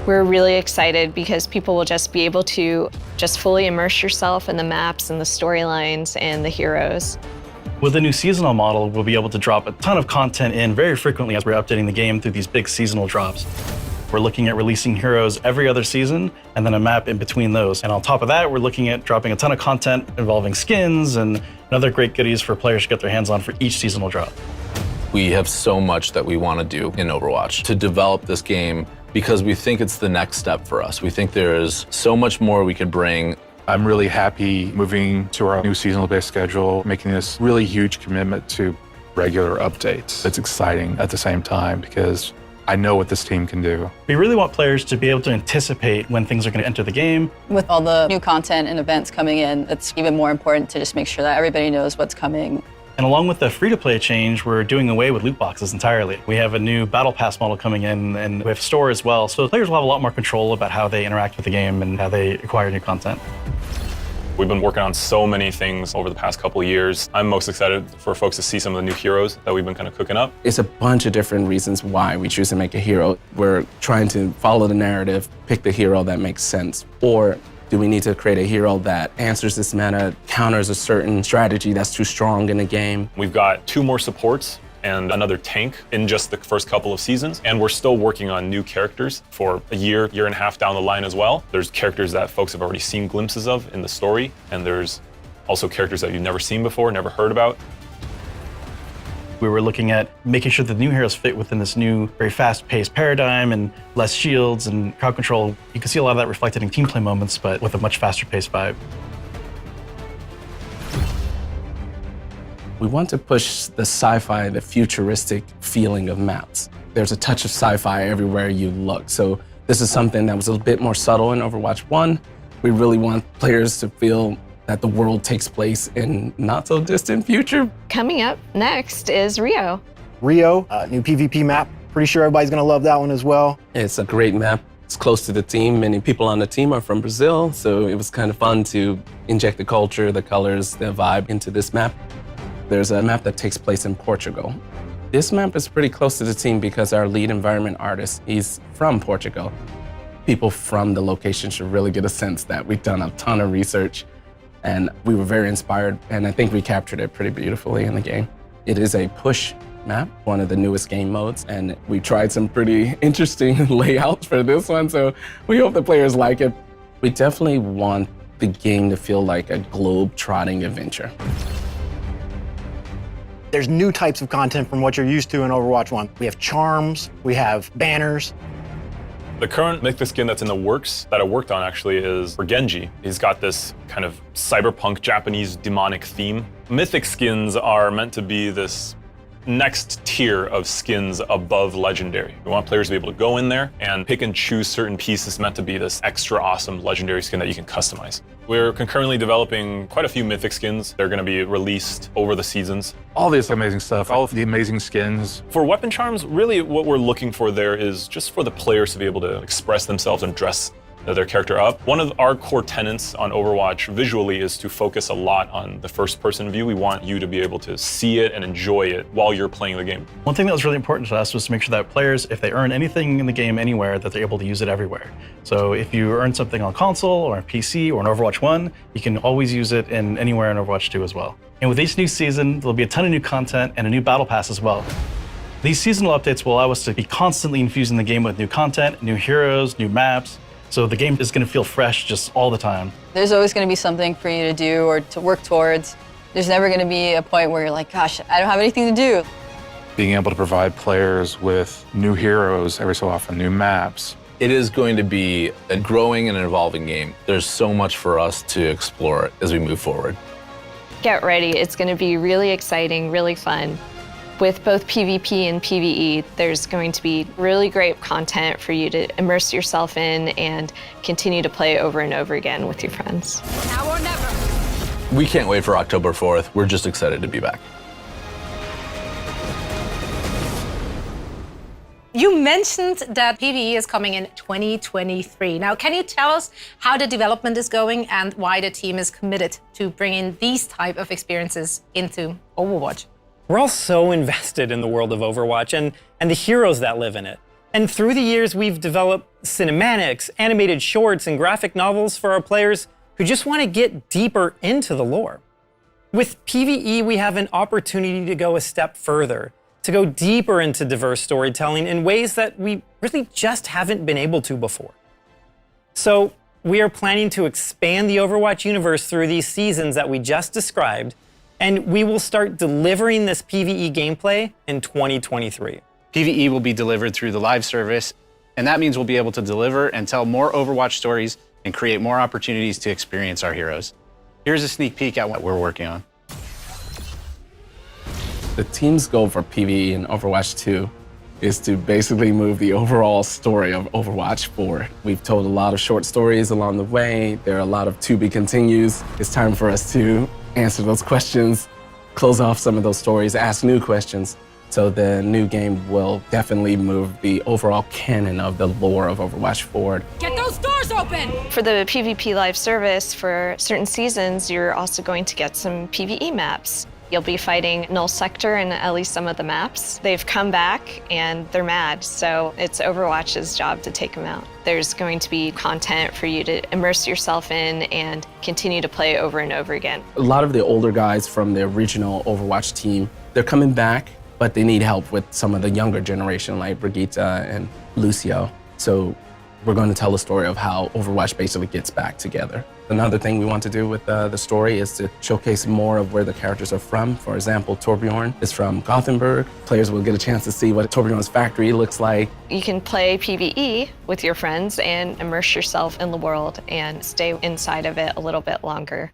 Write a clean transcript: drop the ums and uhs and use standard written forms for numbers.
We're really excited because people will just be able to just fully immerse yourself in the maps and the storylines and the heroes. With the new seasonal model, we'll be able to drop a ton of content in very frequently as we're updating the game through these big seasonal drops. We're looking at releasing heroes every other season and then a map in between those. And on top of that, we're looking at dropping a ton of content involving skins and other great goodies for players to get their hands on for each seasonal drop. We have so much that we want to do in Overwatch to develop this game because we think it's the next step for us. We think there is so much more we could bring. I'm really happy moving to our new seasonal-based schedule, making this really huge commitment to regular updates. It's exciting at the same time because I know what this team can do. We really want players to be able to anticipate when things are going to enter the game. With all the new content and events coming in, it's even more important to just make sure that everybody knows what's coming. And along with the free-to-play change, we're doing away with loot boxes entirely. We have a new Battle Pass model coming in, and we have store as well. So players will have a lot more control about how they interact with the game and how they acquire new content. We've been working on so many things over the past couple of years. I'm most excited for folks to see some of the new heroes that we've been kind of cooking up. It's a bunch of different reasons why we choose to make a hero. We're trying to follow the narrative, pick the hero that makes sense. Or do we need to create a hero that answers this meta, counters a certain strategy that's too strong in the game? We've got 2 more supports and another tank in just the first couple of seasons. And we're still working on new characters for a year and a half down the line as well. There's characters that folks have already seen glimpses of in the story, and there's also characters that you've never seen before, never heard about. We were looking at making sure the new heroes fit within this new, very fast-paced paradigm and less shields and crowd control. You can see a lot of that reflected in team play moments, but with a much faster-paced vibe. We want to push the sci-fi, the futuristic feeling of maps. There's a touch of sci-fi everywhere you look. So this is something that was a bit more subtle in Overwatch 1. We really want players to feel that the world takes place in not so distant future. Coming up next is Rio. Rio, new PvP map. Pretty sure everybody's gonna love that one as well. It's a great map. It's close to the team. Many people on the team are from Brazil, so it was kind of fun to inject the culture, the colors, the vibe into this map. There's a map that takes place in Portugal. This map is pretty close to the team because our lead environment artist, he's from Portugal. People from the location should really get a sense that we've done a ton of research and we were very inspired, and I think we captured it pretty beautifully in the game. It is a push map, one of the newest game modes, and we tried some pretty interesting layouts for this one, so we hope the players like it. We definitely want the game to feel like a globe-trotting adventure. There's new types of content from what you're used to in Overwatch 1. We have charms, we have banners. The current mythic skin that's in the works, that I worked on actually, is for Genji. He's got this kind of cyberpunk Japanese demonic theme. Mythic skins are meant to be this next tier of skins above legendary. We want players to be able to go in there and pick and choose certain pieces meant to be this extra awesome legendary skin that you can customize. We're concurrently developing quite a few mythic skins. They're going to be released over the seasons. All this amazing stuff, all of the amazing skins. For weapon charms, really what we're looking for there is just for the players to be able to express themselves and dress their character up. One of our core tenets on Overwatch visually is to focus a lot on the first-person view. We want you to be able to see it and enjoy it while you're playing the game. One thing that was really important to us was to make sure that players, if they earn anything in the game anywhere, that they're able to use it everywhere. So if you earn something on console or on PC or on Overwatch 1, you can always use it in anywhere in Overwatch 2 as well. And with each new season, there'll be a ton of new content and a new battle pass as well. These seasonal updates will allow us to be constantly infusing the game with new content, new heroes, new maps. So the game is going to feel fresh just all the time. There's always going to be something for you to do or to work towards. There's never going to be a point where you're like, gosh, I don't have anything to do. Being able to provide players with new heroes every so often, new maps. It is going to be a growing and evolving game. There's so much for us to explore as we move forward. Get ready. It's going to be really exciting, really fun. With both PvP and PvE, there's going to be really great content for you to immerse yourself in and continue to play over and over again with your friends. Now or never. We can't wait for October 4th. We're just excited to be back. You mentioned that PvE is coming in 2023. Now, can you tell us how the development is going and why the team is committed to bringing these type of experiences into Overwatch? We're all so invested in the world of Overwatch and the heroes that live in it. And through the years, we've developed cinematics, animated shorts, and graphic novels for our players who just want to get deeper into the lore. With PvE, we have an opportunity to go a step further, to go deeper into diverse storytelling in ways that we really just haven't been able to before. So we are planning to expand the Overwatch universe through these seasons that we just described, and we will start delivering this PvE gameplay in 2023. PvE will be delivered through the live service, and that means we'll be able to deliver and tell more Overwatch stories and create more opportunities to experience our heroes. Here's a sneak peek at what we're working on. The team's goal for PvE in Overwatch 2 is to basically move the overall story of Overwatch forward. We've told a lot of short stories along the way. There are a lot of to be continues. It's time for us to answer those questions, close off some of those stories, ask new questions. So the new game will definitely move the overall canon of the lore of Overwatch forward. Get those doors open! For the PvP live service, for certain seasons, you're also going to get some PvE maps. You'll be fighting Null Sector in at least some of the maps. They've come back and they're mad, so it's Overwatch's job to take them out. There's going to be content for you to immerse yourself in and continue to play over and over again. A lot of the older guys from the original Overwatch team, they're coming back, but they need help with some of the younger generation like Brigitte and Lucio. So we're going to tell the story of how Overwatch basically gets back together. Another thing we want to do with the story is to showcase more of where the characters are from. For example, Torbjorn is from Gothenburg. Players will get a chance to see what Torbjorn's factory looks like. You can play PvE with your friends and immerse yourself in the world and stay inside of it a little bit longer.